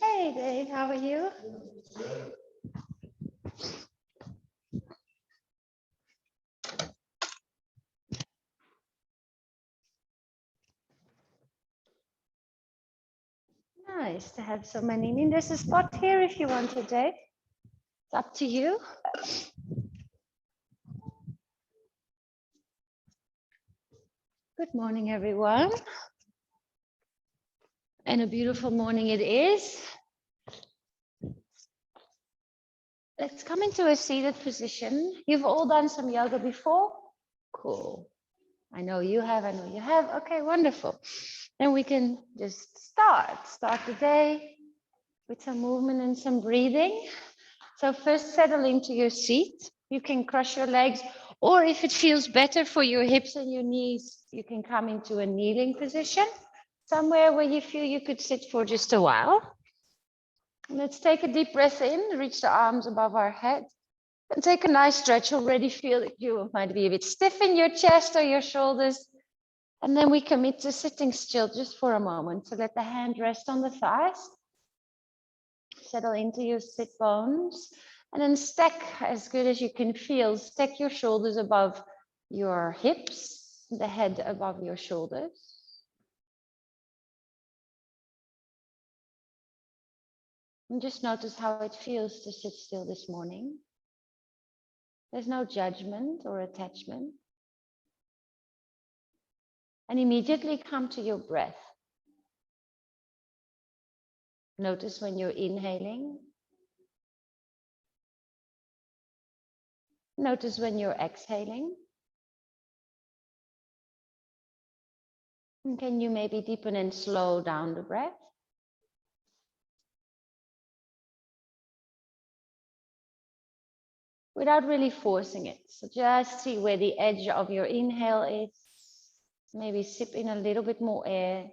Hey Dave, how are you? Nice to have so many. I mean, there's a spot here if you want it, Dave. It's up to you. Good morning, everyone. And a beautiful morning it is. Let's come into a seated position. You've all done some yoga before? Cool. I know you have, I know you have. Okay, wonderful. Then we can just start the day with some movement and some breathing. So first settle into your seat. You can cross your legs, or if it feels better for your hips and your knees, you can come into a kneeling position, somewhere where you feel you could sit for just a while. Let's take a deep breath in, reach the arms above our head, and take a nice stretch. Already feel that you might be a bit stiff in your chest or your shoulders. And then we commit to sitting still just for a moment. So let the hand rest on the thighs. Settle into your sit bones. And then stack as good as you can feel. Stack your shoulders above your hips, the head above your shoulders. And just notice how it feels to sit still this morning. There's no judgment or attachment. And immediately come to your breath. Notice when you're inhaling. Notice when you're exhaling. And can you maybe deepen and slow down the breath? Without really forcing it. So just see where the edge of your inhale is. Maybe sip in a little bit more air.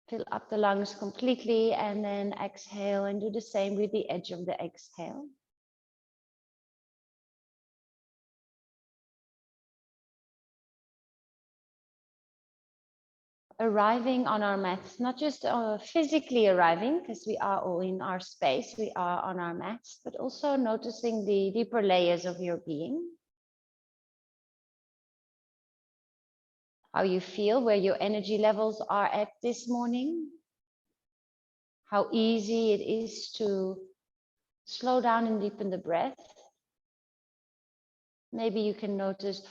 Fill up the lungs completely and then exhale and do the same with the edge of the exhale. Arriving on our mats, not just physically arriving, because we are all in our space, we are on our mats, but also noticing the deeper layers of your being. How you feel, where your energy levels are at this morning. How easy it is to slow down and deepen the breath. Maybe you can notice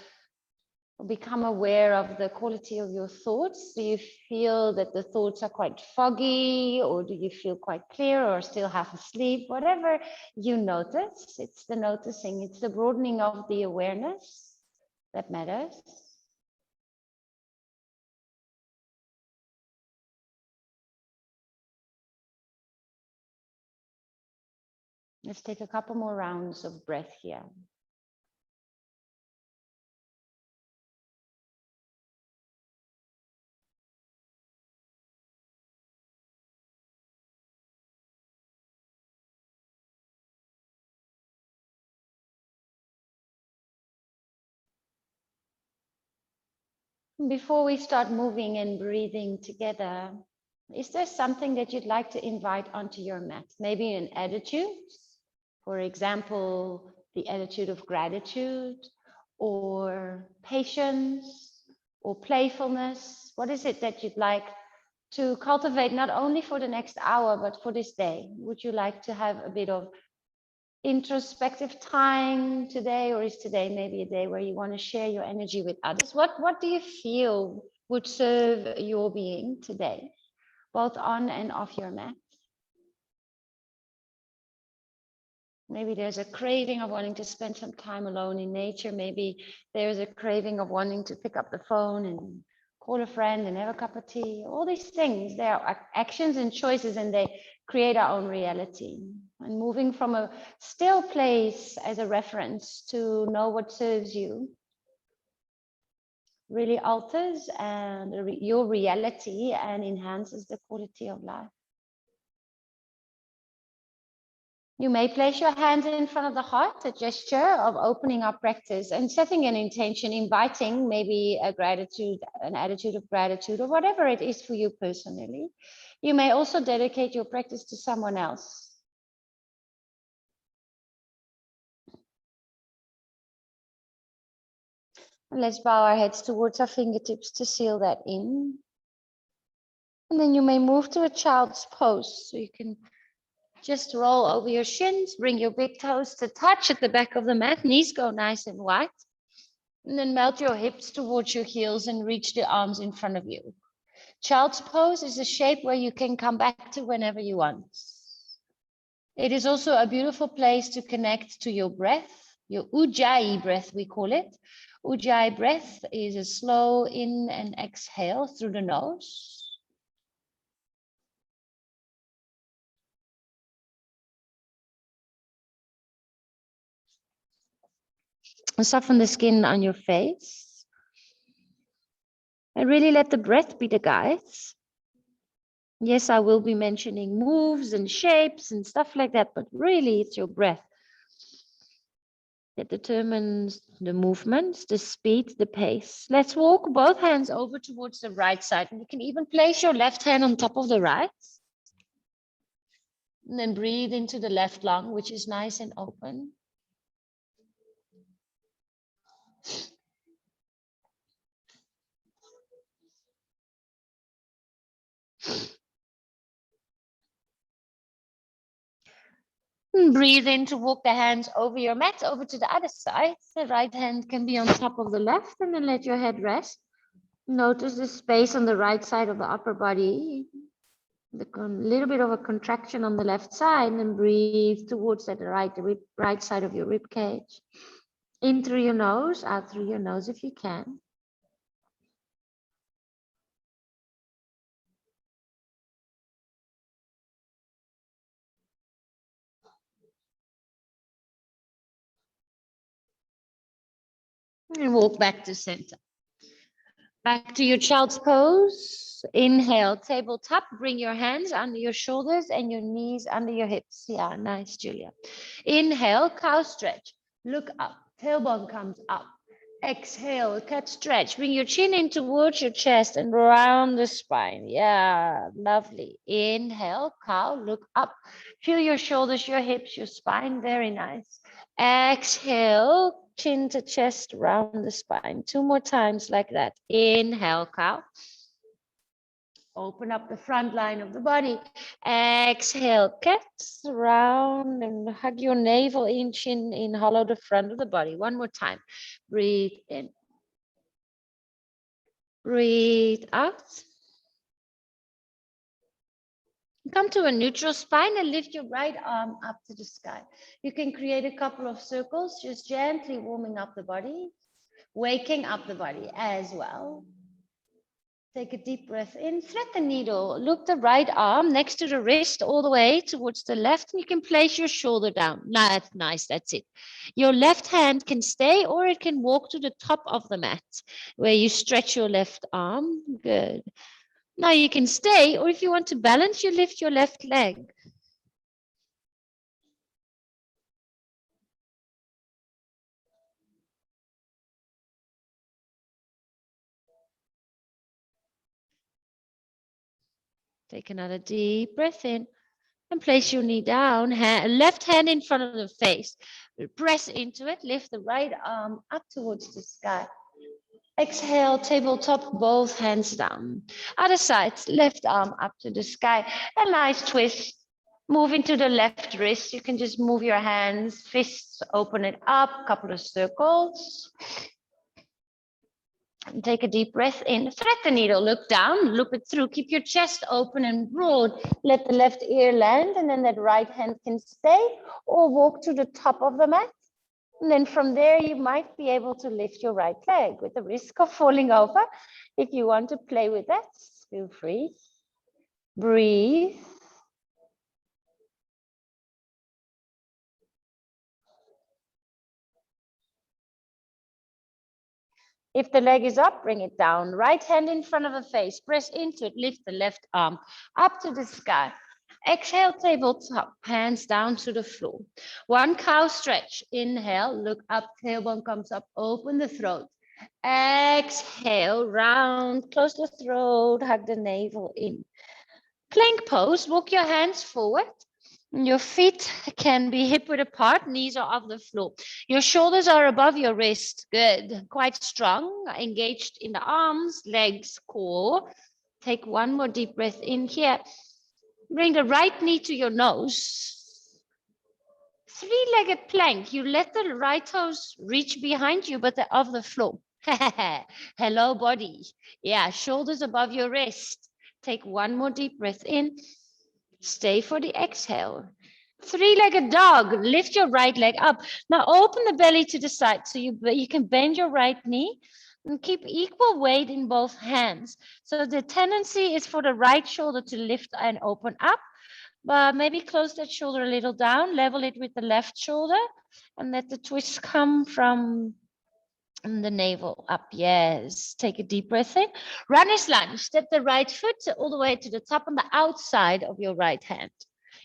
or become aware of the quality of your thoughts. Do you feel that the thoughts are quite foggy, or do you feel quite clear or still half asleep? Whatever you notice, it's the noticing, it's the broadening of the awareness that matters. Let's take a couple more rounds of breath here. Before we start moving and breathing together, is there something that you'd like to invite onto your mat? Maybe an attitude, for example, the attitude of gratitude or patience or playfulness. What is it that you'd like to cultivate not only for the next hour, but for this day? Would you like to have a bit of introspective time today, or is today maybe a day where you want to share your energy with others? What do you feel would serve your being today, both on and off your mat? Maybe there's a craving of wanting to spend some time alone in nature. Maybe there's a craving of wanting to pick up the phone and call a friend and have a cup of tea. All these things, they are actions and choices, and they create our own reality. And moving from a still place as a reference to know what serves you really alters and your reality and enhances the quality of life. You may place your hands in front of the heart, a gesture of opening our practice and setting an intention, inviting maybe a gratitude, an attitude of gratitude, or whatever it is for you personally. You may also dedicate your practice to someone else. And let's bow our heads towards our fingertips to seal that in. And then you may move to a child's pose. So you can just roll over your shins, bring your big toes to touch at the back of the mat. Knees go nice and wide. And then melt your hips towards your heels and reach the arms in front of you. Child's pose is a shape where you can come back to whenever you want. It is also a beautiful place to connect to your breath, your Ujjayi breath, we call it. Ujjayi breath is a slow in and exhale through the nose. Soften the skin on your face. And really let the breath be the guide. Yes, I will be mentioning moves and shapes and stuff like that, but really it's your breath that determines the movements, the speed, the pace. Let's walk both hands over towards the right side. And you can even place your left hand on top of the right. And then breathe into the left lung, which is nice and open. And breathe in to walk the hands over your mat, over to the other side. The right hand can be on top of the left, and then let your head rest. Notice the space on the right side of the upper body. A little bit of a contraction on the left side, and then breathe towards that right side of your rib cage. In through your nose, out through your nose if you can. And walk back to center. Back to your child's pose. Inhale, tabletop. Bring your hands under your shoulders and your knees under your hips. Yeah, nice, Julia. Inhale, cow stretch. Look up. Tailbone comes up. Exhale, cat stretch. Bring your chin in towards your chest and round the spine. Yeah, lovely. Inhale, cow, look up. Feel your shoulders, your hips, your spine. Very nice. Exhale, chin to chest, round the spine. 2 more times like that. Inhale, cow. Open up the front line of the body. Exhale, cat, round and hug your navel in, chin in, hollow the front of the body. 1 more time. Breathe in. Breathe out. Come to a neutral spine and lift your right arm up to the sky. You can create a couple of circles, just gently warming up the body, waking up the body as well. Take a deep breath in, thread the needle, loop the right arm next to the wrist all the way towards the left, and you can place your shoulder down. That's nice, that's it. Your left hand can stay or it can walk to the top of the mat where you stretch your left arm. Good. Now you can stay, or if you want to balance, you lift your left leg. Take another deep breath in and place your knee down, left hand in front of the face. Press into it, lift the right arm up towards the sky. Exhale, tabletop, both hands down. Other side, left arm up to the sky. A nice twist. Move into the left wrist. You can just move your hands, fists, open it up, couple of circles. Take a deep breath in, thread the needle, look down, loop it through, keep your chest open and broad. Let the left ear land, and then that right hand can stay or walk to the top of the mat. And then from there, you might be able to lift your right leg with the risk of falling over. If you want to play with that, feel free. Breathe. If the leg is up, bring it down. Right hand in front of the face, press into it, lift the left arm up to the sky. Exhale, tabletop, hands down to the floor. One cow stretch. Inhale, look up, tailbone comes up, open the throat. Exhale, round, close the throat, hug the navel in. Plank pose, walk your hands forward. Your feet can be hip width apart, knees are off the floor. Your shoulders are above your wrist. Good, quite strong, engaged in the arms, legs, core. Take one more deep breath in here. Bring the right knee to your nose. Three-legged plank. You let the right toes reach behind you, but they're off the floor. Hello, body. Yeah, shoulders above your wrist. Take one more deep breath in. Stay for the exhale. Three-legged dog. Lift your right leg up. Now open the belly to the side so you can bend your right knee and keep equal weight in both hands. So the tendency is for the right shoulder to lift and open up, but maybe close that shoulder a little down, level it with the left shoulder, and let the twist come from the navel up. Yes, take a deep breath in. Runner's lunge. Step the right foot all the way to the top on the outside of your right hand.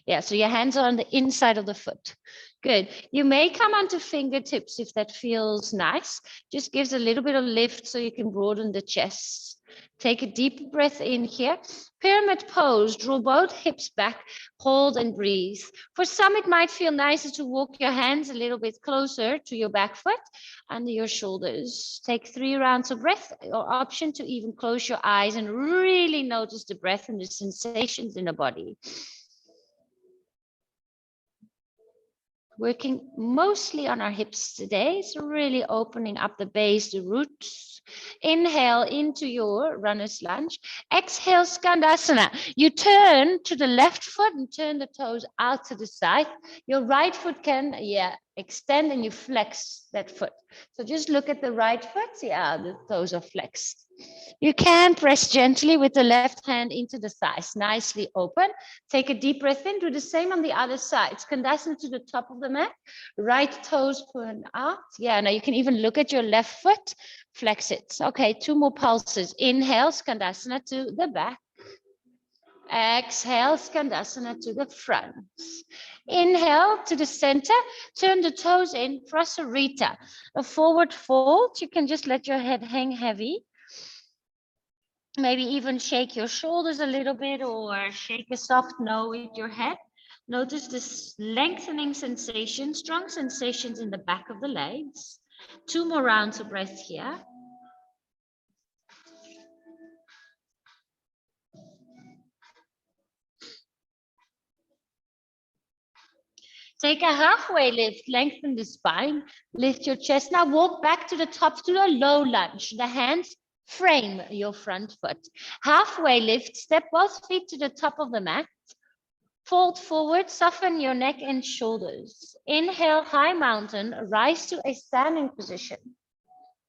Yeah, so your hands are on the inside of the foot. Good. You may come onto fingertips if that feels nice. Just gives a little bit of lift so you can broaden the chest. Take a deep breath in here. Pyramid pose. Draw both hips back. Hold and breathe. For some, it might feel nicer to walk your hands a little bit closer to your back foot under your shoulders. Take 3 rounds of breath, or option to even close your eyes and really notice the breath and the sensations in the body. Working mostly on our hips today, so really opening up the base, the roots. Inhale into your runner's lunge. Exhale, Skandasana. You turn to the left foot and turn the toes out to the side. Your right foot can, extend and you flex that foot. So just look at the right foot. Yeah, the toes are flexed. You can press gently with the left hand into the thighs, nicely open. Take a deep breath in, do the same on the other side. Skandasana to the top of the mat, right toes point out. Yeah, now you can even look at your left foot, flex it. Okay, 2 more pulses. Inhale, Skandasana to the back. Exhale, Skandasana to the front. Inhale to the center, turn the toes in, Prasarita. A forward fold, you can just let your head hang heavy. Maybe even shake your shoulders a little bit or shake a soft no with your head. Notice this lengthening sensation, strong sensations in the back of the legs. 2 more rounds of breath here. Take a halfway lift, lengthen the spine, lift your chest. Now walk back to the top to a low lunge. The hands frame your front foot. Halfway lift, step both feet to the top of the mat. Fold forward, soften your neck and shoulders. Inhale, high mountain, rise to a standing position.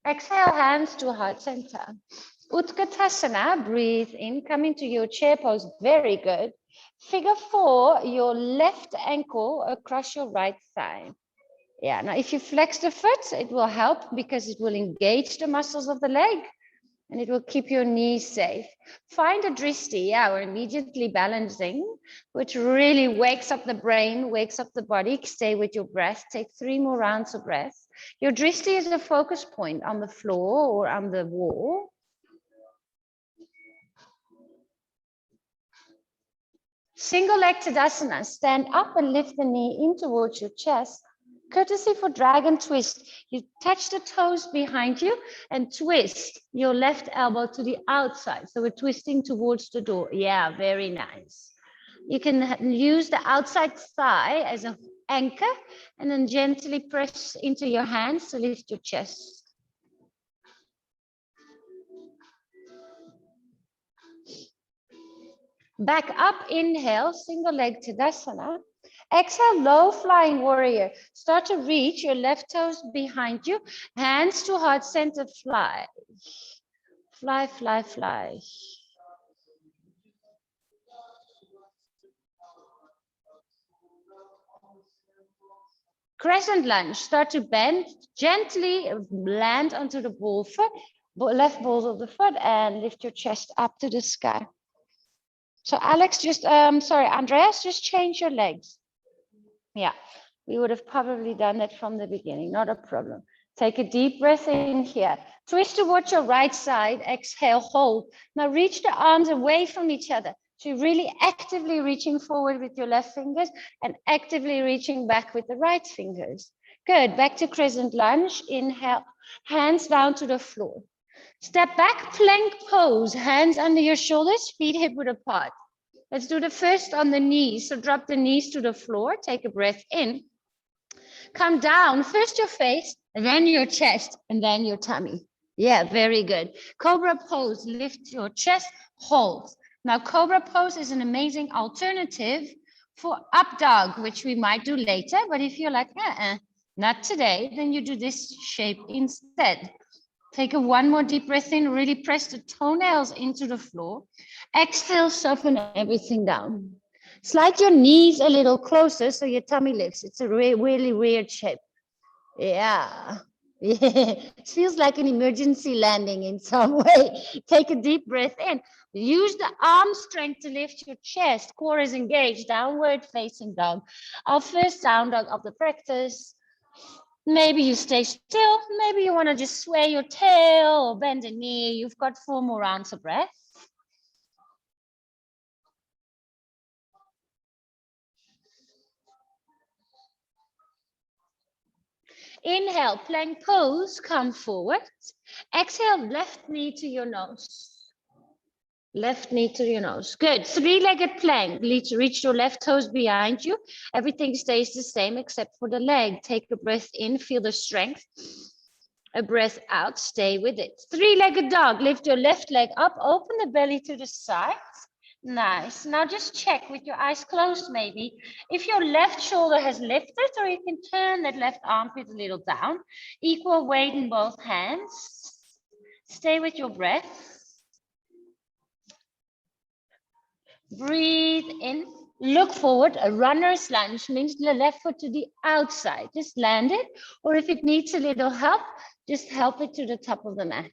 Exhale, hands to heart center. Utkatasana, breathe in, come into your chair pose, very good. Figure 4, your left ankle across your right thigh. Yeah, now if you flex the foot, it will help because it will engage the muscles of the leg and it will keep your knees safe. Find a dristi, or immediately balancing, which really wakes up the brain, wakes up the body. Stay with your breath. Take 3 more rounds of breath. Your dristi is a focus point on the floor or on the wall. Single leg Tadasana. Stand up and lift the knee in towards your chest. Courtesy for dragon twist. You touch the toes behind you and twist your left elbow to the outside. So we're twisting towards the door. Yeah, very nice. You can use the outside thigh as an anchor and then gently press into your hands to lift your chest. Back up, inhale, single leg Tadasana. Exhale, low flying warrior. Start to reach your left toes behind you. Hands to heart center, fly. Fly, fly, fly. Crescent lunge. Start to bend, gently land onto the ball foot, left ball of the foot, and lift your chest up to the sky. So Alex, sorry, Andreas, just change your legs. Yeah, we would have probably done that from the beginning, not a problem. Take a deep breath in here. Twist towards your right side, exhale, hold. Now reach the arms away from each other. So you're really actively reaching forward with your left fingers and actively reaching back with the right fingers. Good, back to crescent lunge. Inhale, hands down to the floor. Step back, plank pose, hands under your shoulders, feet hip width apart. Let's do the first on the knees. So drop the knees to the floor, take a breath in. Come down, first your face, then your chest, and then your tummy. Yeah, very good. Cobra Pose, lift your chest, hold. Now, Cobra Pose is an amazing alternative for up dog, which we might do later. But if you're like, not today, then you do this shape instead. Take one more deep breath in, really press the toenails into the floor. Exhale, soften everything down. Slide your knees a little closer so your tummy lifts. It's a really weird shape. Yeah. Yeah. It feels like an emergency landing in some way. Take a deep breath in. Use the arm strength to lift your chest. Core is engaged, downward facing dog. Our first down dog of the practice. Maybe you stay still. Maybe you want to just sway your tail or bend a knee. You've got 4 more rounds of breath. Inhale, plank pose, come forward. Exhale, left knee to your nose. Left knee to your nose. Good. Three-legged plank. Reach your left toes behind you. Everything stays the same except for the leg. Take a breath in, feel the strength. A breath out, stay with it. Three-legged dog. Lift your left leg up, open the belly to the side. Nice. Now just check with your eyes closed maybe if your left shoulder has lifted, or you can turn that left armpit a little down. Equal weight in both hands. Stay with your breath. Breathe in. Look forward. A runner's lunge means the left foot to the outside. Just land it. Or if it needs a little help, just help it to the top of the mat.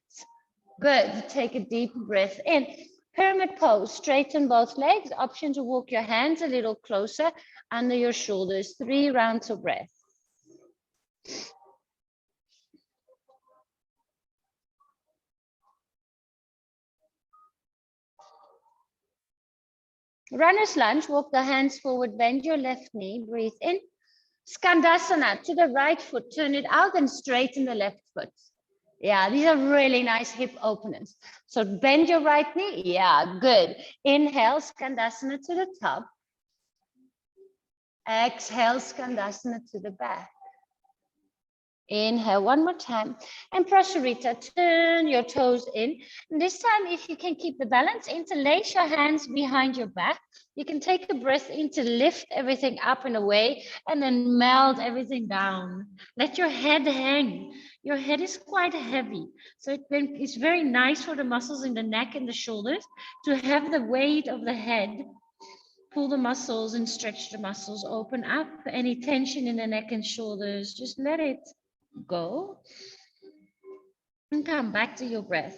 Good. Take a deep breath in. Pyramid pose. Straighten both legs. Option to walk your hands a little closer under your shoulders. 3 rounds of breath. Runner's lunge. Walk the hands forward. Bend your left knee. Breathe in. Skandasana to the right foot. Turn it out and straighten the left foot. Yeah, these are really nice hip openers. So bend your right knee. Yeah, good. Inhale, Skandasana to the top. Exhale, Skandasana to the back. Inhale one more time. And Prasarita, turn your toes in. And this time, if you can keep the balance, interlace your hands behind your back. You can take a breath in to lift everything up and away and then melt everything down. Let your head hang. Your head is quite heavy. So it's very nice for the muscles in the neck and the shoulders to have the weight of the head. Pull the muscles and stretch the muscles, open up any tension in the neck and shoulders. Just let it go and come back to your breath.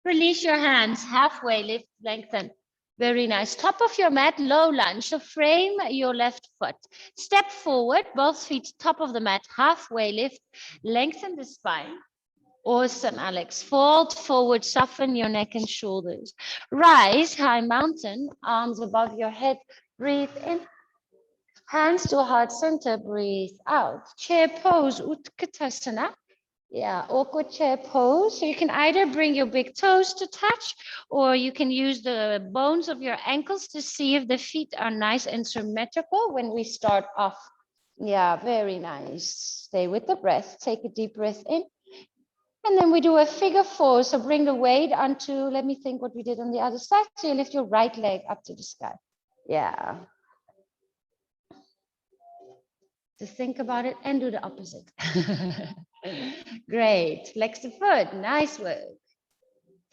Release your hands, halfway lift, lengthen. Very nice. Top of your mat, low lunge. So frame your left foot. Step forward, both feet top of the mat, halfway lift, lengthen the spine. Awesome, Alex. Fold forward, soften your neck and shoulders. Rise, high mountain, arms above your head. Breathe in. Hands to heart center, breathe out. Chair pose, Utkatasana. Yeah, awkward chair pose. So you can either bring your big toes to touch, or you can use the bones of your ankles to see if the feet are nice and symmetrical when we start off. Yeah, very nice. Stay with the breath. Take a deep breath in. And then we do a figure 4. So bring the weight onto, let me think what we did on the other side. So you lift your right leg up to the sky. Yeah. To think about it and do the opposite. Great. Flex the foot. Nice work.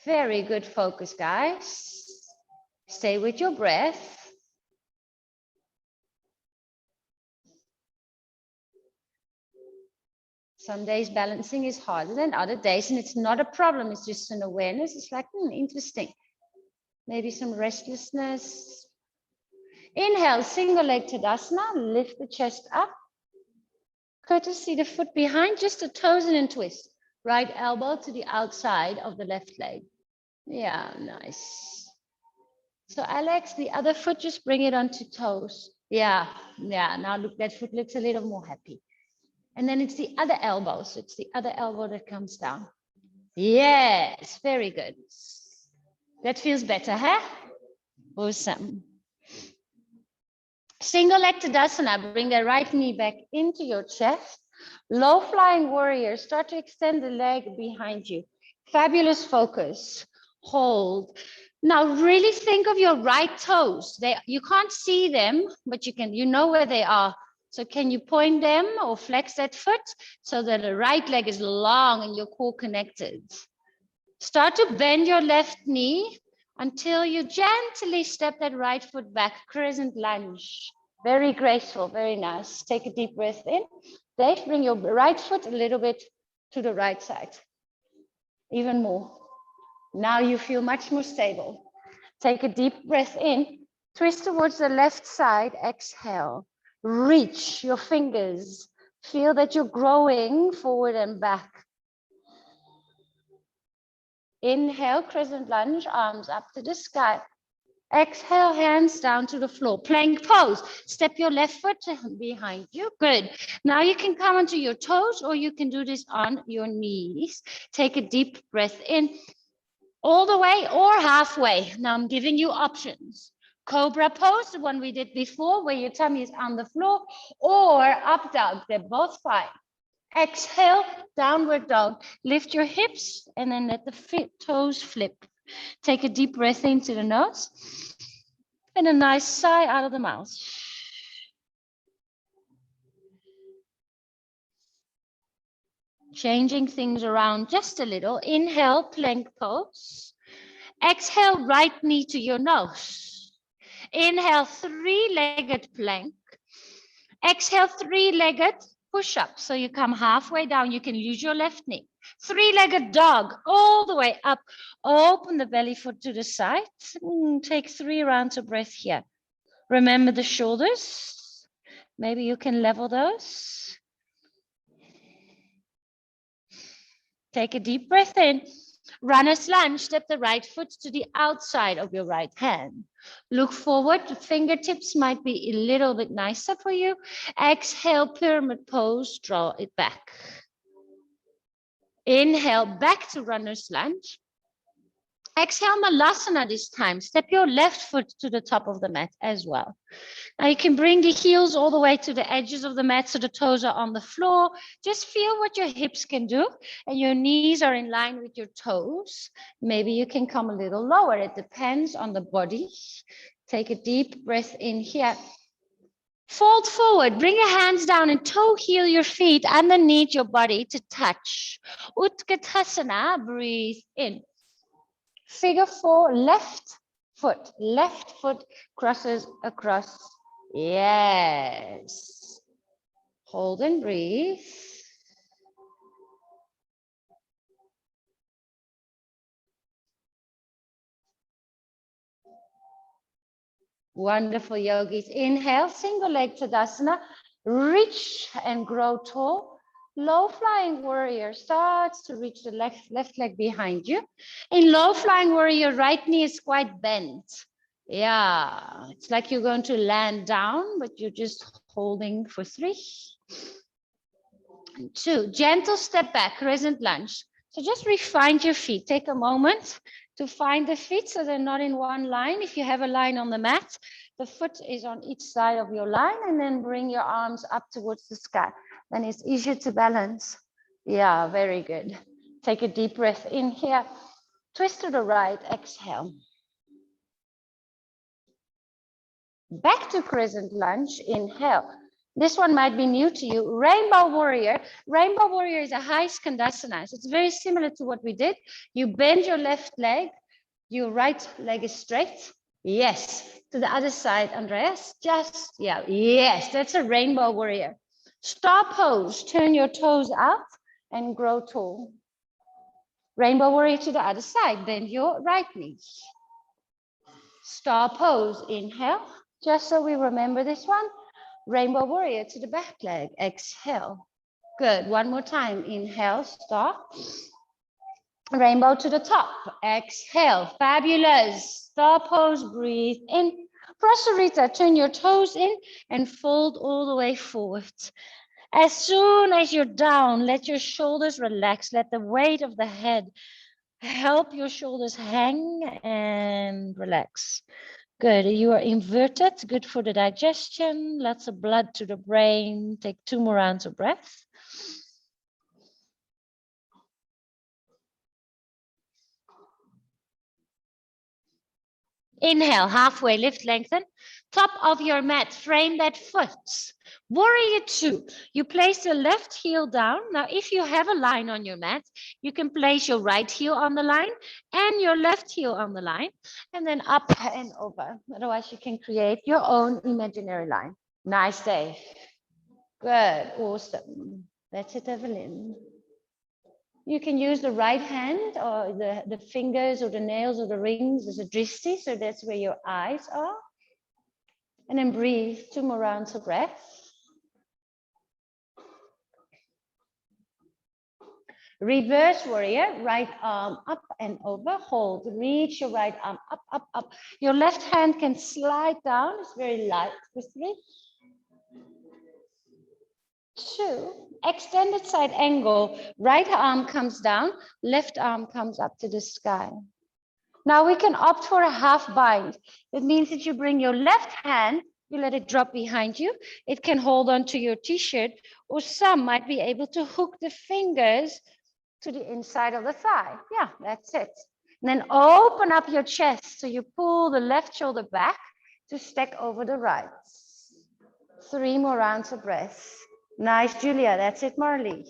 Very good focus, guys. Stay with your breath. Some days balancing is harder than other days, and it's not a problem. It's just an awareness. It's like, interesting. Maybe some restlessness. Inhale, single leg Tadasana. Lift the chest up. Courtesy the foot behind, just a toes in and twist. Right elbow to the outside of the left leg. Yeah, nice. So Alex, the other foot, just bring it onto toes. Yeah. Now look, that foot looks a little more happy. And then it's the other elbow. So it's the other elbow that comes down. Yes, very good. That feels better, huh? Awesome. Single leg Tadasana, bring the right knee back into your chest. Low flying warrior, start to extend the leg behind you. Fabulous focus. Hold. Now really think of your right toes. You can't see them, but you know where they are. So can you point them or flex that foot so that the right leg is long and your core connected? Start to bend your left knee until you gently step that right foot back, crescent lunge. Very graceful, very nice. Take a deep breath in. Dave, bring your right foot a little bit to the right side. Even more. Now you feel much more stable. Take a deep breath in. Twist towards the left side. Exhale. Reach your fingers. Feel that you're growing forward and back. Inhale, crescent lunge, arms up to the sky. Exhale, hands down to the floor. Plank pose. Step your left foot behind you. Good. Now you can come onto your toes or you can do this on your knees. Take a deep breath in. All the way or halfway. Now I'm giving you options. Cobra pose, the one we did before, where your tummy is on the floor, or up dog. They're both fine. Exhale, downward dog. Lift your hips and then let the toes flip. Take a deep breath into the nose and a nice sigh out of the mouth. Changing things around just a little. Inhale, plank pose. Exhale, right knee to your nose. Inhale, three-legged plank. Exhale, three-legged push-up. So you come halfway down. You can use your left knee. Three-legged dog, all the way up. Open the belly foot to the side. Take 3 rounds of breath here. Remember the shoulders. Maybe you can level those. Take a deep breath in. Runner's lunge, step the right foot to the outside of your right hand. Look forward, the fingertips might be a little bit nicer for you. Exhale, pyramid pose, draw it back. Inhale, back to runner's lunge. Exhale, Malasana this time. Step your left foot to the top of the mat as well. Now you can bring the heels all the way to the edges of the mat so the toes are on the floor. Just feel what your hips can do and your knees are in line with your toes. Maybe you can come a little lower. It depends on the body. Take a deep breath in here. Fold forward, bring your hands down and toe heel your feet underneath your body to touch. Ujjayi Breath, breathe in. Figure 4, left foot crosses across. Yes. Hold and breathe. Wonderful, yogis. Inhale, single leg Tadasana. Reach and grow tall. Low flying warrior starts to reach the left leg behind you. In low flying warrior, right knee is quite bent. Yeah, it's like you're going to land down, but you're just holding for 3. 2, gentle step back, crescent lunge. So just refine your feet. Take a moment to find the feet so they're not in one line. If you have a line on the mat, the foot is on each side of your line, and then bring your arms up towards the sky. Then it's easier to balance. Yeah, very good. Take a deep breath in here. Twist to the right, exhale. Back to crescent lunge, inhale. This one might be new to you. Rainbow warrior. Rainbow warrior is a high skandasana. So it's very similar to what we did. You bend your left leg. Your right leg is straight. Yes. To the other side, Andreas. Just, yeah. Yes, that's a rainbow warrior. Star pose, turn your toes out and grow tall. Rainbow warrior to the other side, bend your right knee. Star pose, inhale, just so we remember this one. Rainbow warrior to the back leg, exhale. Good, one more time, inhale, star. Rainbow to the top, exhale, fabulous. Star pose, breathe in. Prasarita, turn your toes in and fold all the way forward. As soon as you're down, let your shoulders relax. Let the weight of the head help your shoulders hang and relax. Good. You are inverted. Good for the digestion. Lots of blood to the brain. Take 2 more rounds of breath. Inhale, halfway lift, lengthen. Top of your mat, frame that foot. Warrior 2, you place your left heel down. Now, if you have a line on your mat, you can place your right heel on the line and your left heel on the line, and then up and over. Otherwise, you can create your own imaginary line. Nice day. Good, awesome. That's it, Evelyn. You can use the right hand or the fingers or the nails or the rings as a drishti, so that's where your eyes are. And then breathe, 2 more rounds of breath. Reverse warrior, right arm up and over, hold, reach your right arm up, up, up. Your left hand can slide down, it's very light for 3. 2, extended side angle, right arm comes down, left arm comes up to the sky. Now we can opt for a half bind. That means that you bring your left hand, you let it drop behind you. It can hold on to your t-shirt, or some might be able to hook the fingers to the inside of the thigh. Yeah, that's it. And then open up your chest. So you pull the left shoulder back to stack over the right. 3 more rounds of breath. Nice, Julia. That's it, Marley.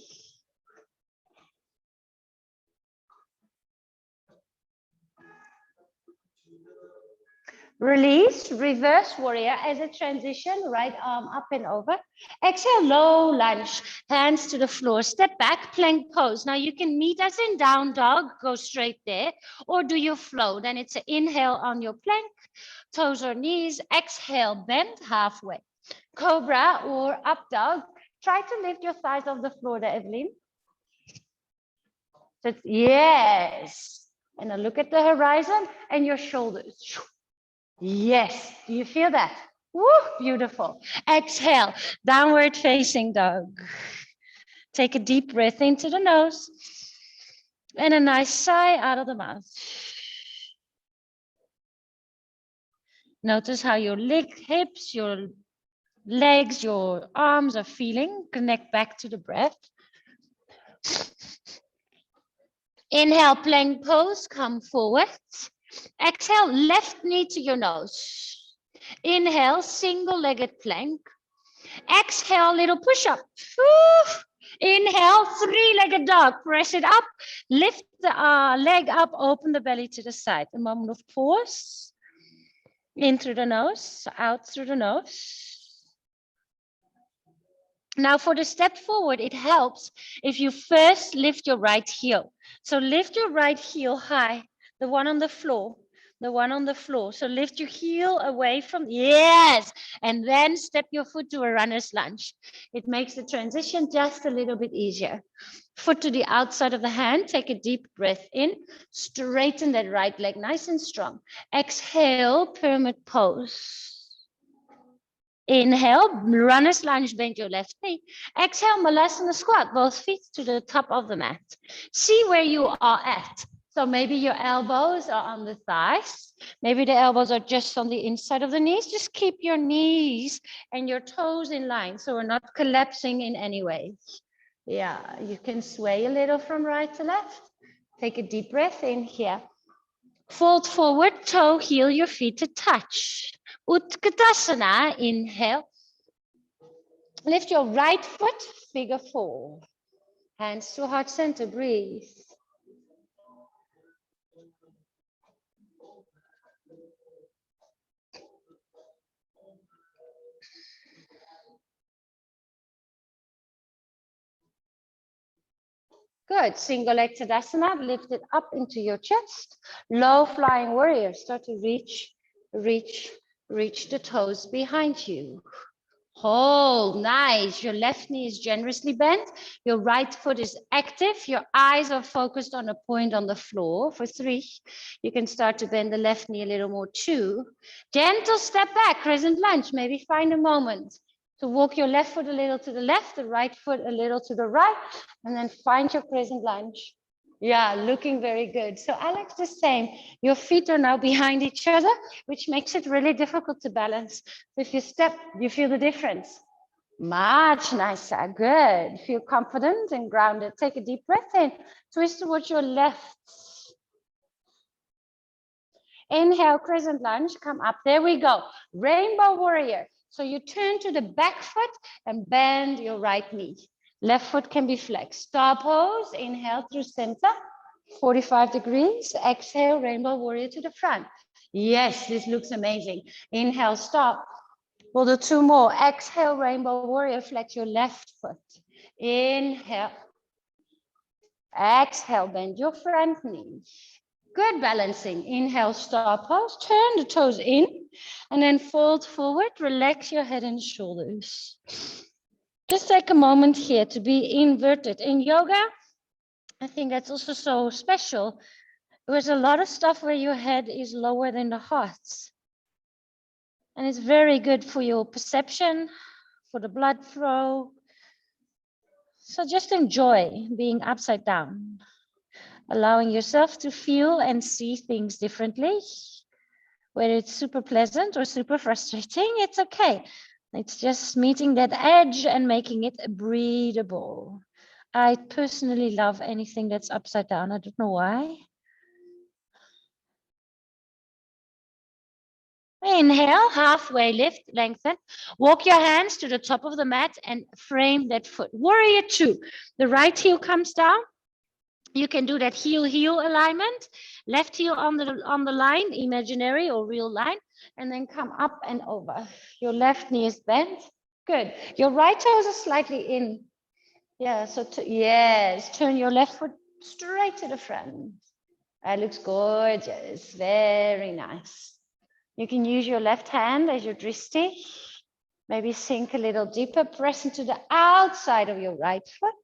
Release, reverse warrior as a transition, right arm up and over. Exhale, low lunge, hands to the floor. Step back, plank pose. Now you can meet us in down dog, go straight there, or do your flow. Then it's an inhale on your plank, toes or knees. Exhale, bend halfway. Cobra or up dog. Try to lift your thighs off the floor there, Evelyn. Yes. And now look at the horizon and your shoulders. Yes, do you feel that? Woo, beautiful. Exhale, downward facing dog. Take a deep breath into the nose and a nice sigh out of the mouth. Notice how your hips, your legs, your arms are feeling. Connect back to the breath. Inhale, plank pose, come forward. Exhale, left knee to your nose. Inhale, single-legged plank. Exhale, little push-up. Inhale, 3-legged dog. Press it up. Lift the leg up, open the belly to the side. A moment of pause. In through the nose, out through the nose. Now for the step forward, it helps if you first lift your right heel. So lift your right heel high, the one on the floor, the one on the floor. So lift your heel away from, yes, and then step your foot to a runner's lunge. It makes the transition just a little bit easier. Foot to the outside of the hand, take a deep breath in, straighten that right leg nice and strong. Exhale, pyramid pose. Inhale, runner's lunge, bend your left knee. Exhale, Malasana squat, both feet to the top of the mat. See where you are at. So maybe your elbows are on the thighs. Maybe the elbows are just on the inside of the knees. Just keep your knees and your toes in line so we're not collapsing in any way. Yeah, you can sway a little from right to left. Take a deep breath in here. Fold forward, toe, heel your feet to touch. Utkatasana, inhale. Lift your right foot, figure 4. Hands to heart center, breathe. Good. Single leg Tadasana. Lift it up into your chest. Low flying warrior. Start to reach the toes behind you. Hold. Nice. Your left knee is generously bent. Your right foot is active. Your eyes are focused on a point on the floor. For 3, you can start to bend the left knee a little more. 2, gentle step back, crescent lunge. Maybe find a moment to walk your left foot a little to the left, the right foot a little to the right, and then find your crescent lunge. Yeah, looking very good. So Alex, the same. Your feet are now behind each other, which makes it really difficult to balance. So if you step, you feel the difference. Much nicer. Good. Feel confident and grounded. Take a deep breath in. Twist towards your left. Inhale, crescent lunge. Come up. There we go. Rainbow warrior. So you turn to the back foot and bend your right knee. Left foot can be flexed. Star pose. Inhale through center. 45 degrees. Exhale, rainbow warrior to the front. Yes, this looks amazing. Inhale, stop. We'll do 2 more. Exhale, rainbow warrior. Flex your left foot. Inhale. Exhale, bend your front knee. Good balancing. Inhale, star pose. Turn the toes in and then fold forward. Relax your head and shoulders. Just take a moment here to be inverted. In yoga, I think that's also so special. There's a lot of stuff where your head is lower than the heart. And it's very good for your perception, for the blood flow. So just enjoy being upside down, allowing yourself to feel and see things differently. Whether it's super pleasant or super frustrating, it's okay. It's just meeting that edge and making it breathable. I personally love anything that's upside down. I don't know why. Inhale, halfway lift, lengthen. Walk your hands to the top of the mat and frame that foot. Warrior 2. The right heel comes down. You can do that heel-heel alignment. Left heel on the line, imaginary or real line, and then come up and over. Your left knee is bent. Good. Your right toes are slightly in. Yeah, so yes, turn your left foot straight to the front. That looks gorgeous. Very nice. You can use your left hand as your drishti. Maybe sink a little deeper. Press into the outside of your right foot.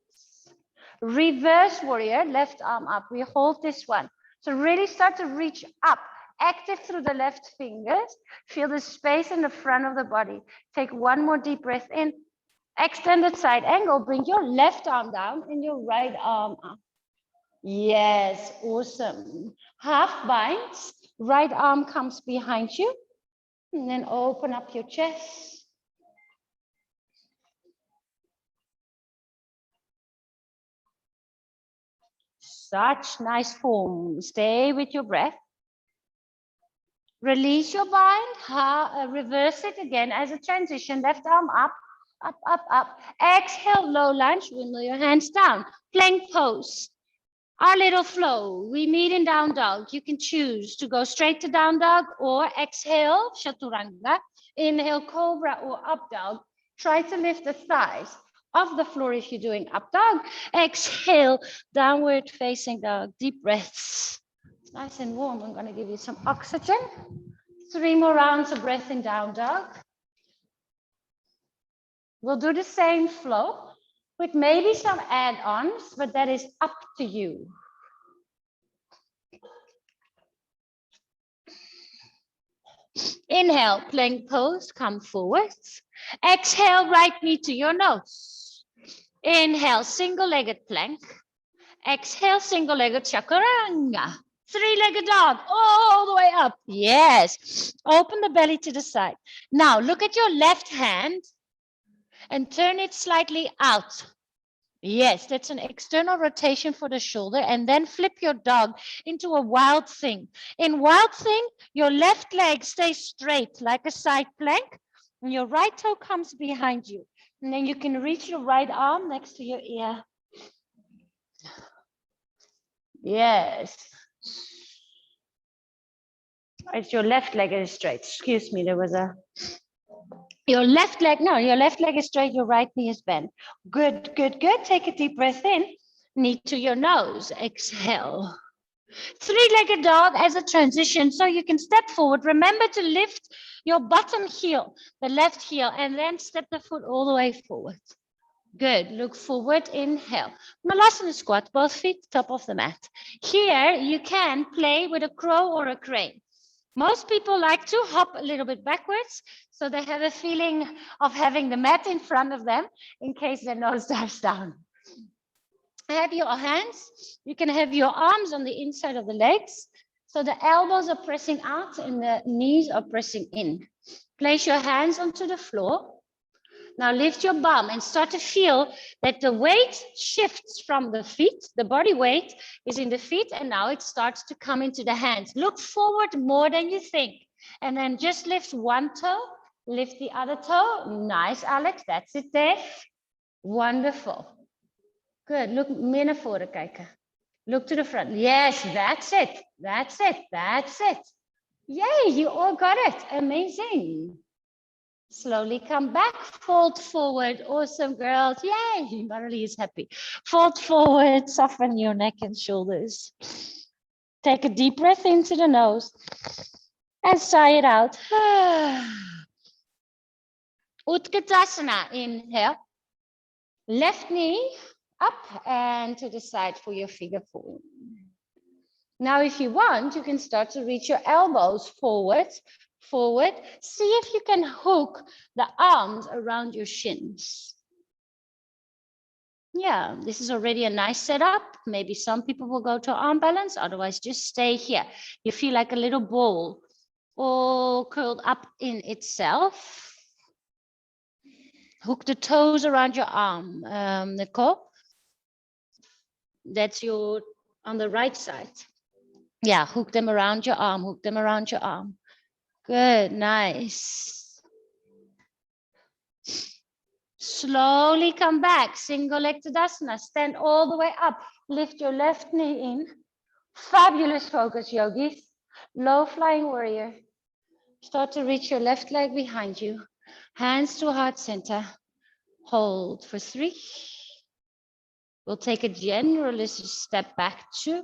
Reverse warrior, left arm up. We hold this one. So really start to reach up. Active through the left fingers. Feel the space in the front of the body. Take 1 more deep breath in. Extended side angle. Bring your left arm down and your right arm up. Yes, awesome. Half binds. Right arm comes behind you. And then open up your chest. Such nice form. Stay with your breath. Release your bind. Reverse it again as a transition. Left arm up, up, up, up. Exhale, low lunge. Windmill your hands down. Plank pose. Our little flow. We meet in down dog. You can choose to go straight to down dog or exhale, chaturanga. Inhale, cobra or up dog. Try to lift the thighs off the floor if you're doing up dog. Exhale, downward facing dog. Deep breaths. It's nice and warm. I'm going to give you some oxygen. 3 more rounds of breath in down dog. We'll do the same flow with maybe some add-ons, but that is up to you. Inhale, plank pose, come forwards. Exhale, right knee to your nose. Inhale, single-legged plank. Exhale, single-legged chaturanga. 3-legged dog, all the way up. Yes. Open the belly to the side. Now, look at your left hand and turn it slightly out. Yes, that's an external rotation for the shoulder. And then flip your dog into a wild thing. In wild thing, your left leg stays straight like a side plank. And your right toe comes behind you. And then you can reach your right arm next to your ear. Yes. It's your left leg is straight. Excuse me, there was a... Your left leg is straight, your right knee is bent. Good, good, good. Take a deep breath in. Knee to your nose. Exhale. Three-legged dog as a transition. So you can step forward. Remember to lift your bottom heel, the left heel, and then step the foot all the way forward. Good. Look forward. Inhale. Malasana squat, both feet top of the mat. Here you can play with a crow or a crane. Most people like to hop a little bit backwards, so they have a feeling of having the mat in front of them in case their nose dives down. Have your hands, you can have your arms on the inside of the legs, so the elbows are pressing out and the knees are pressing in. Place your hands onto the floor. Now lift your bum and start to feel that the weight shifts from the feet. The body weight is in the feet, and now it starts to come into the hands. Look forward more than you think. And then just lift one toe, lift the other toe. Nice, Alex. That's it there. Wonderful. Good. Look, meer na vore kyk. Look to the front. Yes, that's it. That's it. That's it. Yay, you all got it. Amazing. Slowly come back, fold forward. Awesome, girls. Yay, Marley is happy. Fold forward, soften your neck and shoulders. Take a deep breath into the nose and sigh it out. Ujjayi Tadasana, inhale. Left knee up and to the side for your figure four. Now, if you want, you can start to reach your elbows forward. See if you can hook the arms around your shins. Yeah, this is already a nice setup. Maybe some people will go to arm balance, otherwise just stay here. You feel like a little ball, all curled up in itself. Hook the toes around your arm, Nicole. That's your, on the right side. Yeah, hook them around your arm, hook them around your arm. Good, nice. Slowly come back, single leg Tadasana. Stand all the way up. Lift your left knee in. Fabulous focus, yogis. Low flying warrior. Start to reach your left leg behind you. Hands to heart center. Hold for 3. We'll take a generalist step back 2.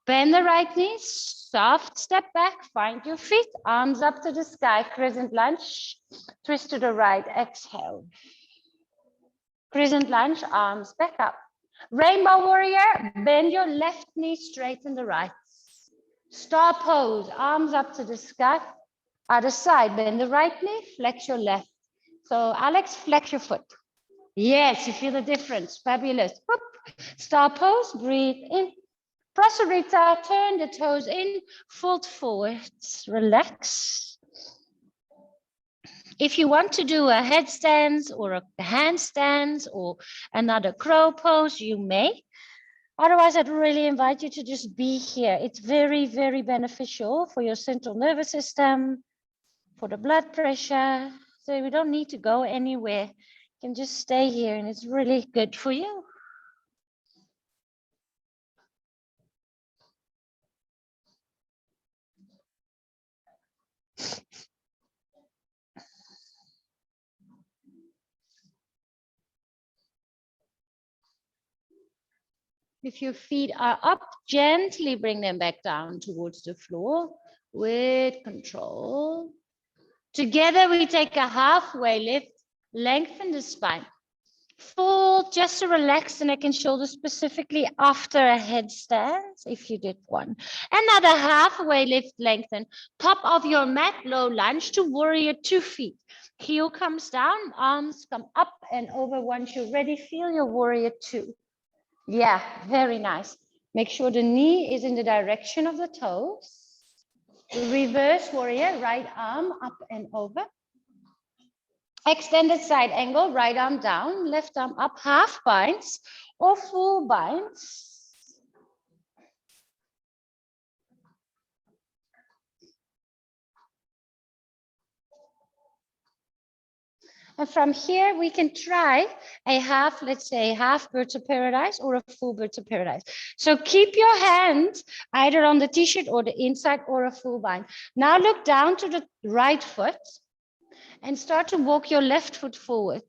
Bend the right knee, soft step back, find your feet, arms up to the sky, crescent lunge, twist to the right, exhale. Crescent lunge, arms back up. Rainbow warrior, bend your left knee, straighten the right. Star pose, arms up to the sky, other side, bend the right knee, flex your left. So Alex, flex your foot. Yes, you feel the difference, fabulous. Whoop. Star pose, breathe in. Prasarita, turn the toes in, fold forwards, relax. If you want to do a headstand or a handstand or another crow pose, you may. Otherwise, I'd really invite you to just be here. It's very, very beneficial for your central nervous system, for the blood pressure. So we don't need to go anywhere. You can just stay here and it's really good for you. If your feet are up, gently bring them back down towards the floor with control. Together, we take a halfway lift, lengthen the spine. Fold just to relax the neck and shoulders, specifically after a headstand, if you did one. Another halfway lift, lengthen. Top of your mat, low lunge to warrior 2 feet. Heel comes down, arms come up and over. Once you're ready, feel your warrior 2. Yeah, very nice. Make sure the knee is in the direction of the toes. Reverse warrior, right arm up and over. Extended side angle, right arm down, left arm up, half binds or full binds. And from here, we can try a half, let's say half birds of paradise or a full birds of paradise. So keep your hand either on the t-shirt or the inside or a full bind. Now look down to the right foot and start to walk your left foot forward.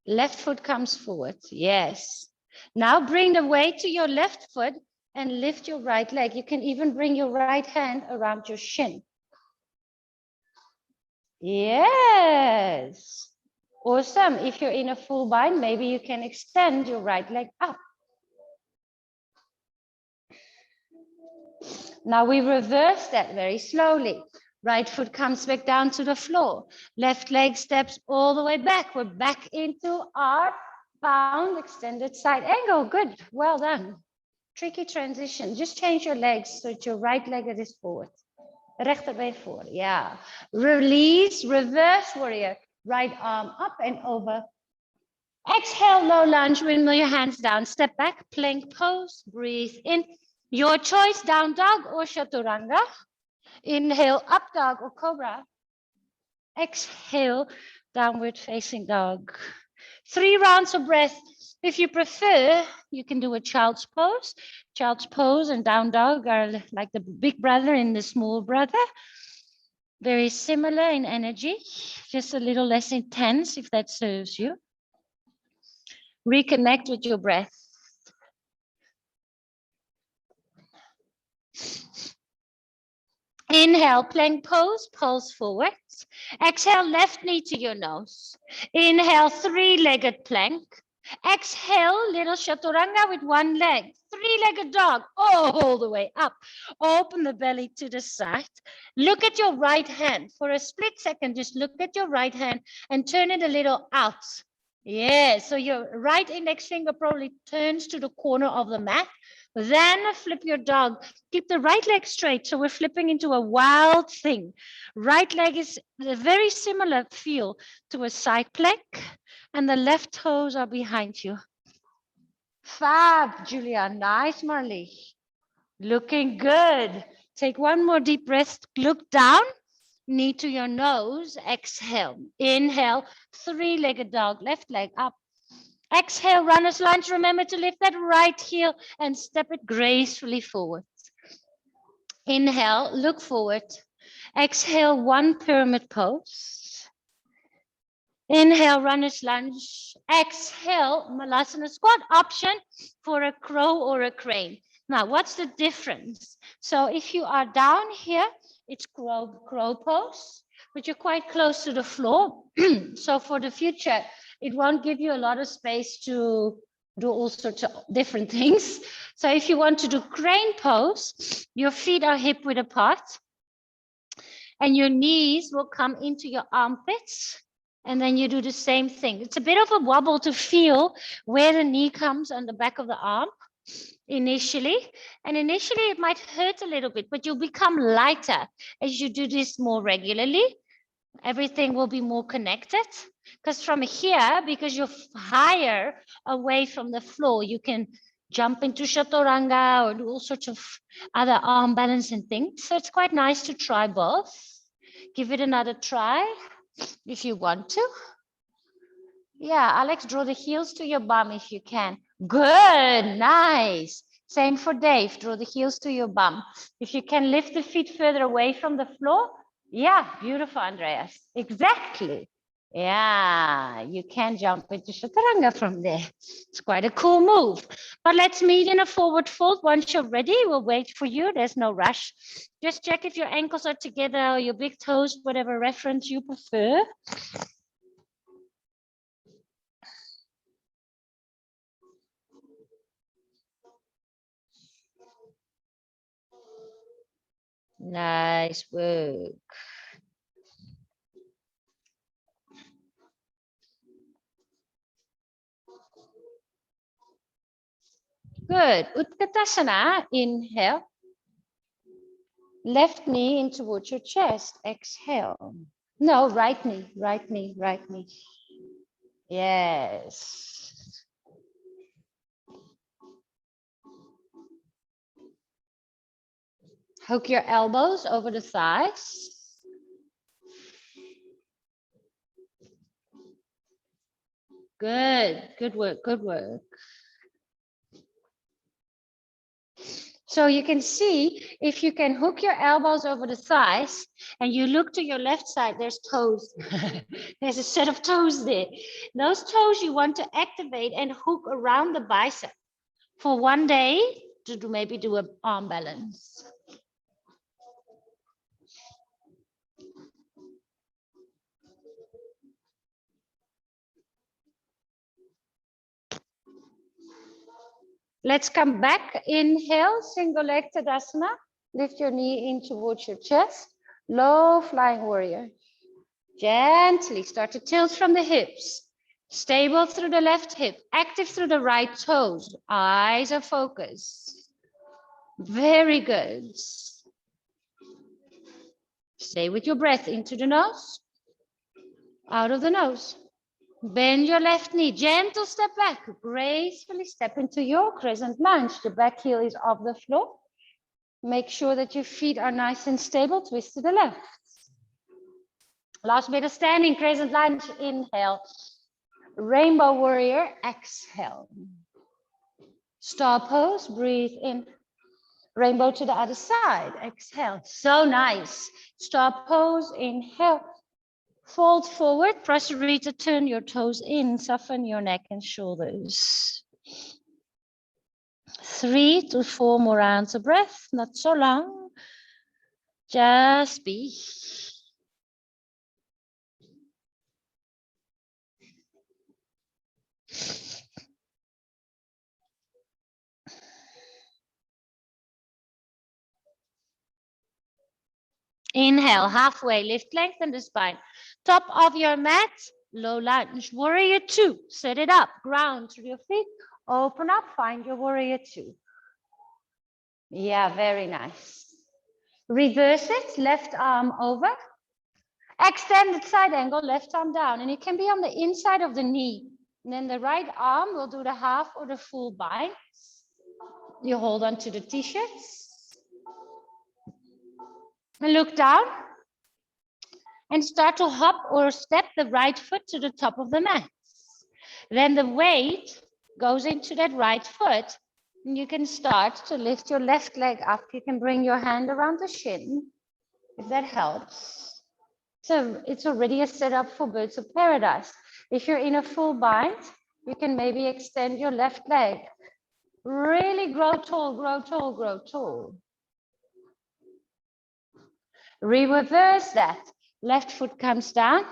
Left foot comes forward. Yes. Now bring the weight to your left foot and lift your right leg. You can even bring your right hand around your shin. Yes. Awesome. If you're in a full bind, maybe you can extend your right leg up. Now we reverse that very slowly. Right foot comes back down to the floor. Left leg steps all the way back. We're back into our pound extended side angle. Good. Well done. Tricky transition. Just change your legs so it's your right leg that is forward. Rechterbeen voor. Yeah. Release. Reverse warrior. Right arm up and over. Exhale, low lunge. Windmill your hands down. Step back. Plank pose. Breathe in. Your choice, down dog or chaturanga. Inhale, up dog or cobra. Exhale, downward facing dog. 3 rounds of breath. If you prefer, you can do a child's pose. Child's pose and down dog are like the big brother and the small brother. Very similar in energy, just a little less intense if that serves you. Reconnect with your breath. Inhale, plank pose, pulse forwards. Exhale, left knee to your nose. Inhale, 3-legged plank. Exhale, little chaturanga with one leg. 3-legged dog, all the way up. Open the belly to the side. Look at your right hand. For a split second, just look at your right hand and turn it a little out. Yeah, so your right index finger probably turns to the corner of the mat. Then flip your dog. Keep the right leg straight. So we're flipping into a wild thing. Right leg is a very similar feel to a side plank. And the left toes are behind you. Fab, Julia. Nice, Marley. Looking good. Take one more deep breath. Look down. Knee to your nose. Exhale. Inhale. 3-legged dog. Left leg up. Exhale, runner's lunge. Remember to lift that right heel and step it gracefully forward. Inhale, look forward. Exhale, 1 pyramid pose. Inhale, runner's lunge. Exhale, Malasana squat. Option for a crow or a crane. Now, what's the difference? So if you are down here, it's crow pose, but you're quite close to the floor. So for the future, it won't give you a lot of space to do all sorts of different things. So if you want to do crane pose, your feet are hip width apart and your knees will come into your armpits. And then you do the same thing. It's a bit of a wobble to feel where the knee comes on the back of the arm initially. And initially it might hurt a little bit, but you'll become lighter as you do this more regularly. Everything will be more connected. Because from here, because you're higher away from the floor, you can jump into chaturanga or do all sorts of other arm balancing things. So it's quite nice to try both. Give it another try if you want to. Yeah, Alex, draw the heels to your bum if you can. Good, nice. Same for Dave, draw the heels to your bum. If you can lift the feet further away from the floor. Yeah, beautiful, Andreas. Exactly. Yeah, you can jump into chaturanga from there. It's quite a cool move. But let's meet in a forward fold. Once you're ready, we'll wait for you. There's no rush. Just check if your ankles are together or your big toes, whatever reference you prefer. Nice work. Good. Utkatasana, inhale. Left knee in towards your chest. Exhale. No, right knee, right knee, right knee. Yes. Hook your elbows over the thighs. Good. Good work. Good work. So you can see if you can hook your elbows over the thighs and you look to your left side, there's toes. There's a set of toes there. Those toes you want to activate and hook around the bicep for one day to maybe do an arm balance. Let's come back. Inhale, single leg Tadasana. Lift your knee in towards your chest. Low flying warrior. Gently start to tilt from the hips. Stable through the left hip. Active through the right toes. Eyes are focused. Very good. Stay with your breath into the nose. Out of the nose. Bend your left knee, gentle step back, gracefully step into your crescent lunge. The back heel is off the floor. Make sure that your feet are nice and stable, twist to the left. Last bit of standing, crescent lunge, inhale. Rainbow warrior, exhale. Star pose, breathe in. Rainbow to the other side, exhale. So nice. Star pose, inhale. Fold forward, prasarita, turn your toes in, soften your neck and shoulders. 3 to 4 more rounds of breath, not so long. Just be. Inhale, halfway, lift, lengthen the spine. Top of your mat, low lunge, warrior 2. Set it up, ground through your feet, open up, find your warrior 2. Yeah, very nice. Reverse it, left arm over. Extended side angle, left arm down. And it can be on the inside of the knee. And then the right arm will do the half or the full bind. You hold on to the t-shirts. And look down. And start to hop or step the right foot to the top of the mat. Then the weight goes into that right foot. And you can start to lift your left leg up. You can bring your hand around the shin, if that helps. So it's already a setup for birds of paradise. If you're in a full bind, you can maybe extend your left leg. Really grow tall, grow tall, grow tall. Reverse that. Left foot comes down,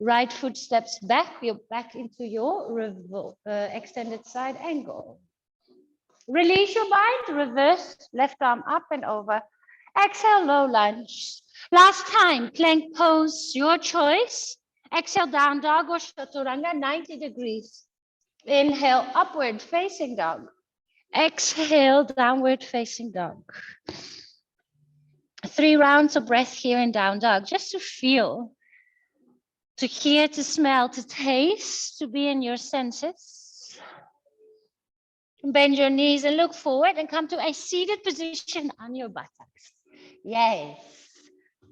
right foot steps back. You're back into your extended side angle. Release your bind, reverse, left arm up and over. Exhale, low lunge. Last time, plank pose, your choice. Exhale, down dog or chaturanga, 90 degrees. Inhale, upward facing dog. Exhale, downward facing dog. 3 rounds of breath here in down dog, just to feel, to hear, to smell, to taste, to be in your senses. Bend your knees and look forward and come to a seated position on your buttocks. Yes.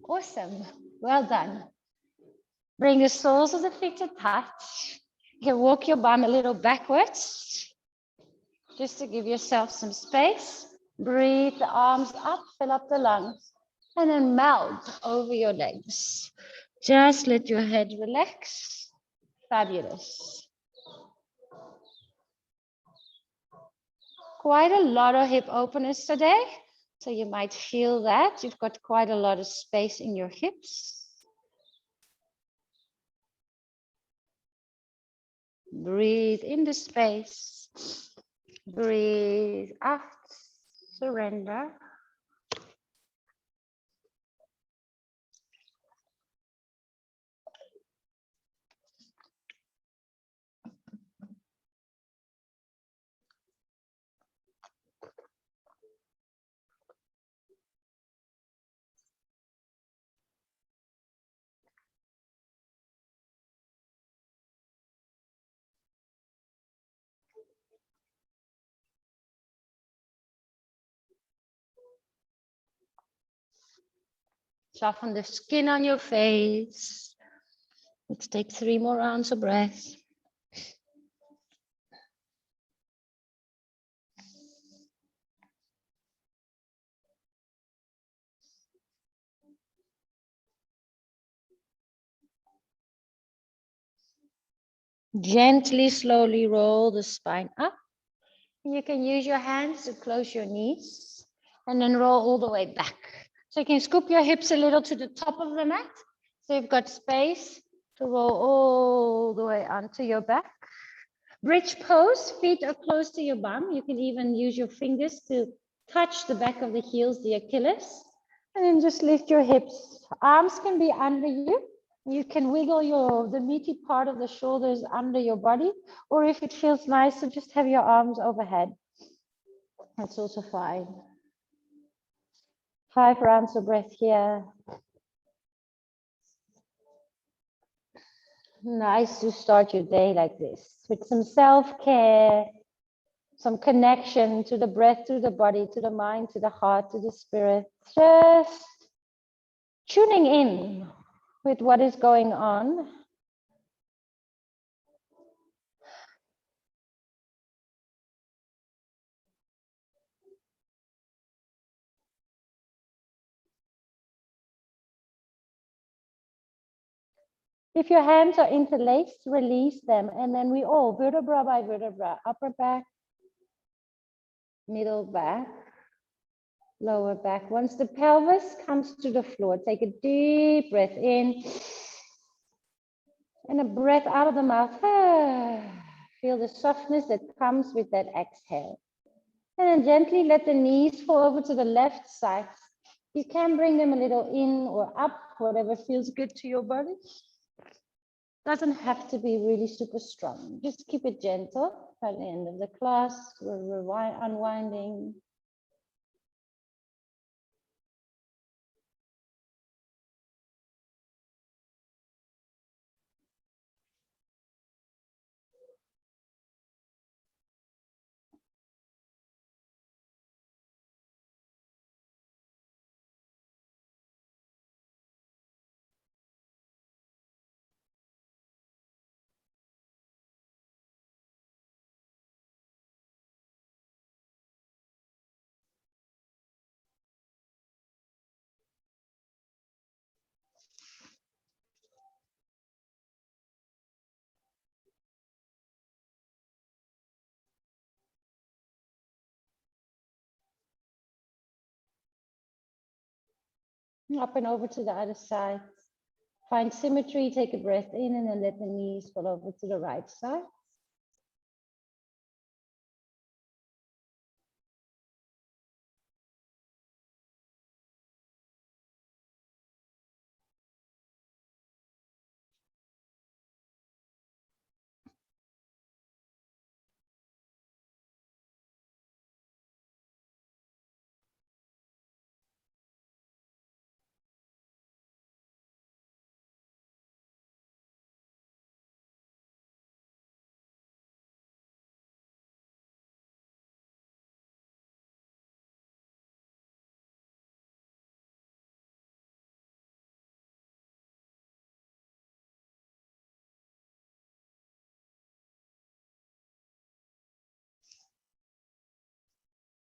Awesome. Well done. Bring the soles of the feet to touch. You can walk your bum a little backwards, just to give yourself some space. Breathe the arms up, fill up the lungs, and then melt over your legs. Just let your head relax. Fabulous. Quite a lot of hip openers today. So you might feel that you've got quite a lot of space in your hips. Breathe in the space. Breathe out. Surrender. Soften the skin on your face. Let's take 3 more rounds of breath. Gently, slowly roll the spine up. You can use your hands to close your knees and then roll all the way back. So you can scoop your hips a little to the top of the mat. So you've got space to roll all the way onto your back. Bridge pose, feet are close to your bum. You can even use your fingers to touch the back of the heels, the Achilles. And then just lift your hips. Arms can be under you. You can wiggle the meaty part of the shoulders under your body, or if it feels nice to just have your arms overhead, that's also fine. 5 rounds of breath here. Nice to start your day like this with some self-care, some connection to the breath, to the body, to the mind, to the heart, to the spirit. Just tuning in with what is going on. If your hands are interlaced, release them. And then we all, vertebra by vertebra, upper back, middle back, lower back. Once the pelvis comes to the floor, take a deep breath in and a breath out of the mouth. Feel the softness that comes with that exhale. And then gently let the knees fall over to the left side. You can bring them a little in or up, whatever feels good to your body. Doesn't have to be really super strong. Just keep it gentle. By the end of the class, we're unwinding. Up and over to the other side. Find symmetry, take a breath in and then let the knees fall over to the right side.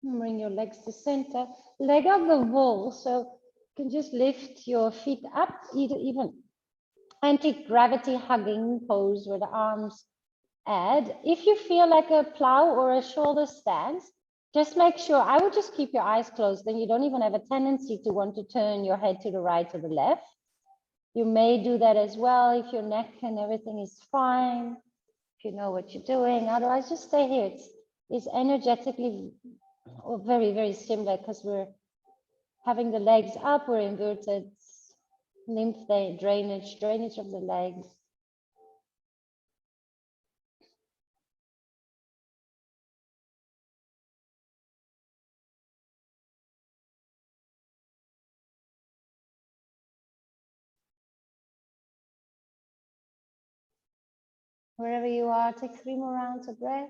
Bring your legs to center. Leg up the wall, so you can just lift your feet up, even anti-gravity hugging pose where the arms add. If you feel like a plow or a shoulder stance, just make sure, I would just keep your eyes closed, then you don't even have a tendency to want to turn your head to the right or the left. You may do that as well if your neck and everything is fine, if you know what you're doing. Otherwise, just stay here. It's energetically very, very similar because we're having the legs up, we're inverted, lymph drainage of the legs. Wherever you are, take 3 more rounds of breath.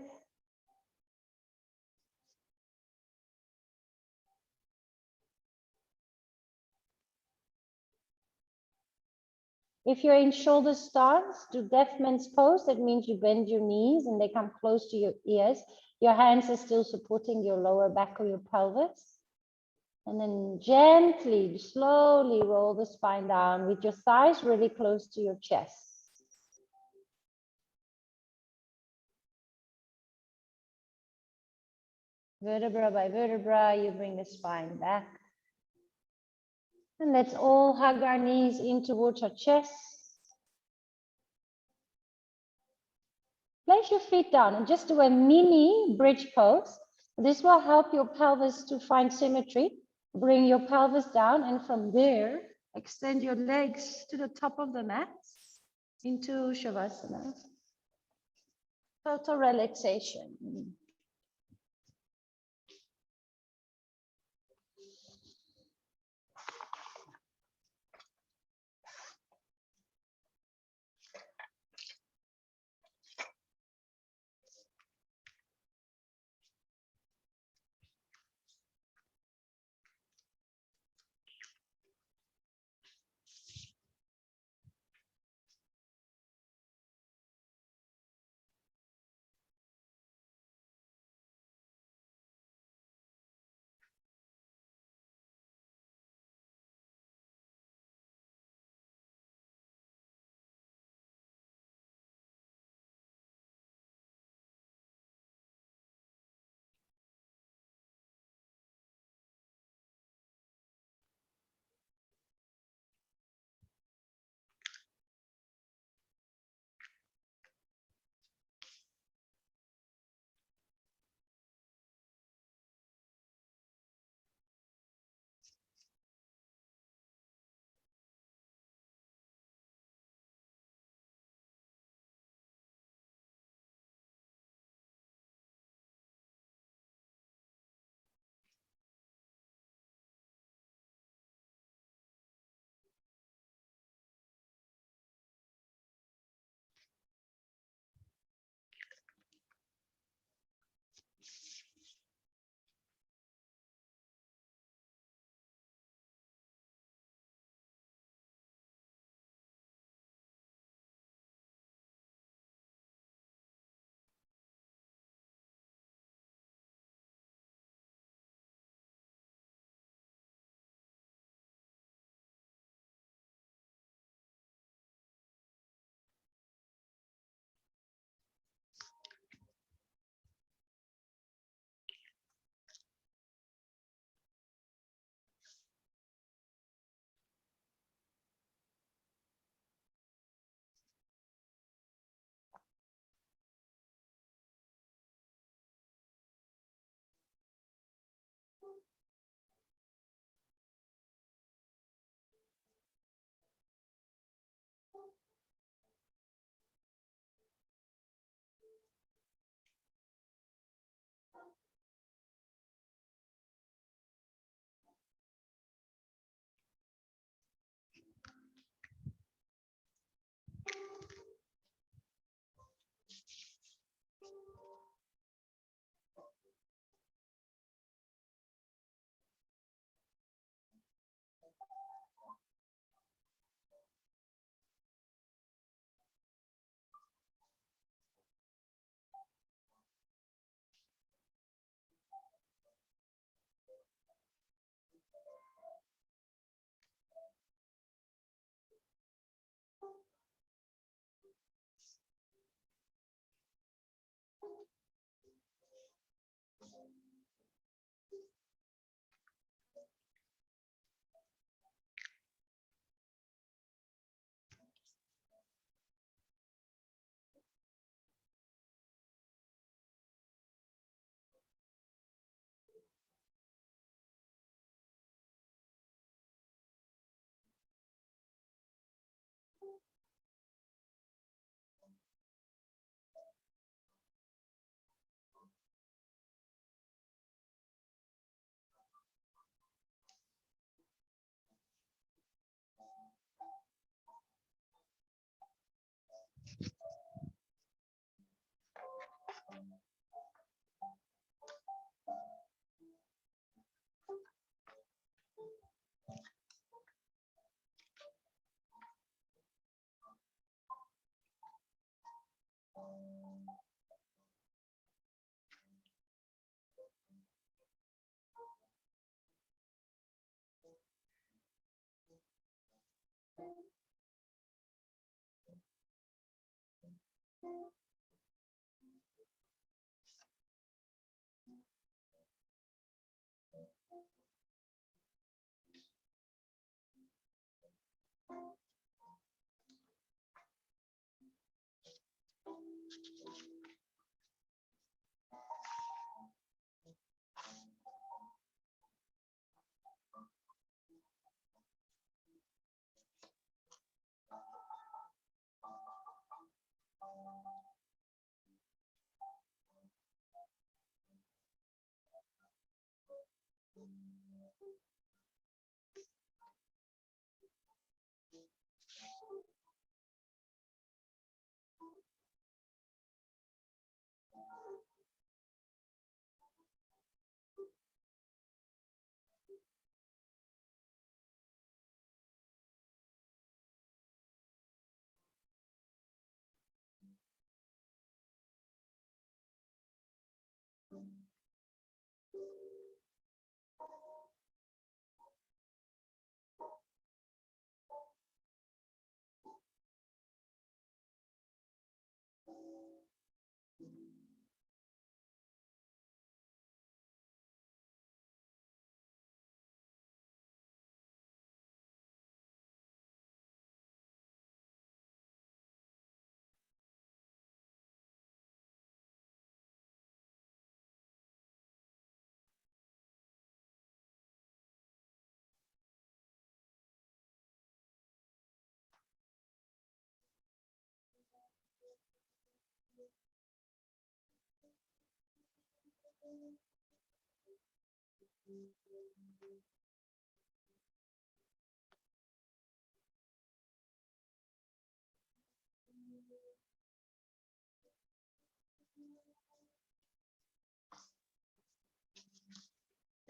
If you're in shoulder stance, do deaf man's pose. That means you bend your knees and they come close to your ears. Your hands are still supporting your lower back or your pelvis. And then gently, slowly roll the spine down with your thighs really close to your chest. Vertebra by vertebra, you bring the spine back. And let's all hug our knees in towards our chest. Place your feet down and just do a mini bridge pose. This will help your pelvis to find symmetry. Bring your pelvis down and from there, extend your legs to the top of the mat into Shavasana. Total relaxation.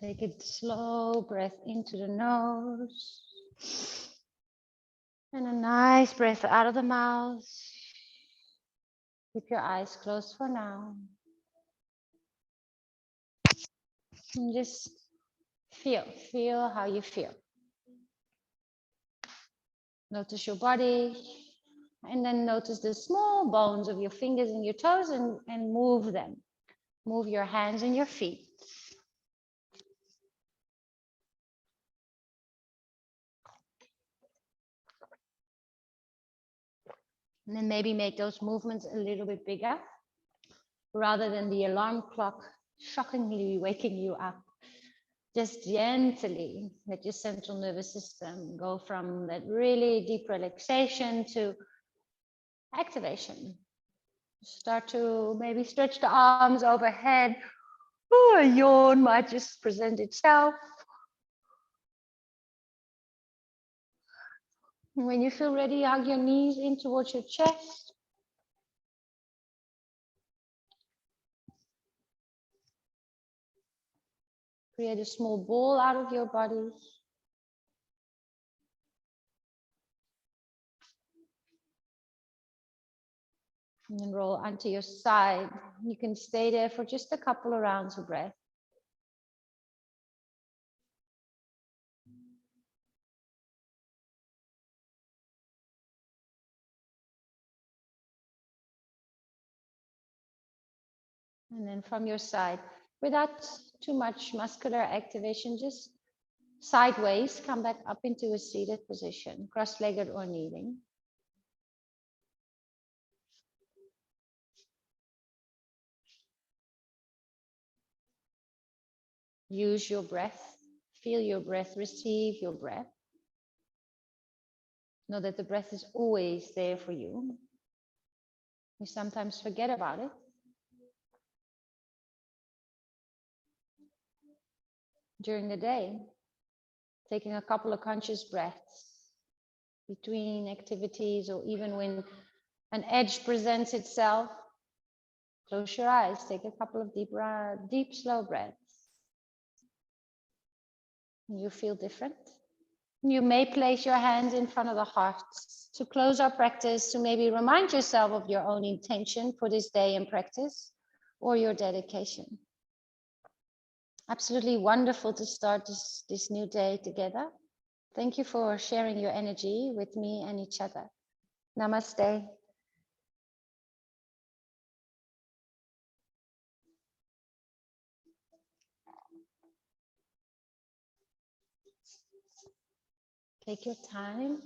Take a slow breath into the nose. And a nice breath out of the mouth. Keep your eyes closed for now. And just feel how you feel. Notice your body. And then notice the small bones of your fingers and your toes and move them. Move your hands and your feet. And then maybe make those movements a little bit bigger rather than the alarm clock shockingly waking you up. Just gently let your central nervous system go from that really deep relaxation to activation. Start to maybe stretch the arms overhead. Oh, a yawn might just present itself. When you feel ready, hug your knees in towards your chest. Create a small ball out of your body. And then roll onto your side. You can stay there for just a couple of rounds of breath. And then from your side, without too much muscular activation, just sideways, come back up into a seated position, cross-legged or kneeling. Use your breath, feel your breath, receive your breath. Know that the breath is always there for you. We sometimes forget about it. During the day, taking a couple of conscious breaths between activities, or even when an edge presents itself, close your eyes, take a couple of deep, slow breaths. You feel different. You may place your hands in front of the heart to close our practice, to maybe remind yourself of your own intention for this day in practice or your dedication. Absolutely wonderful to start this new day together. Thank you for sharing your energy with me and each other. Namaste. Take your time.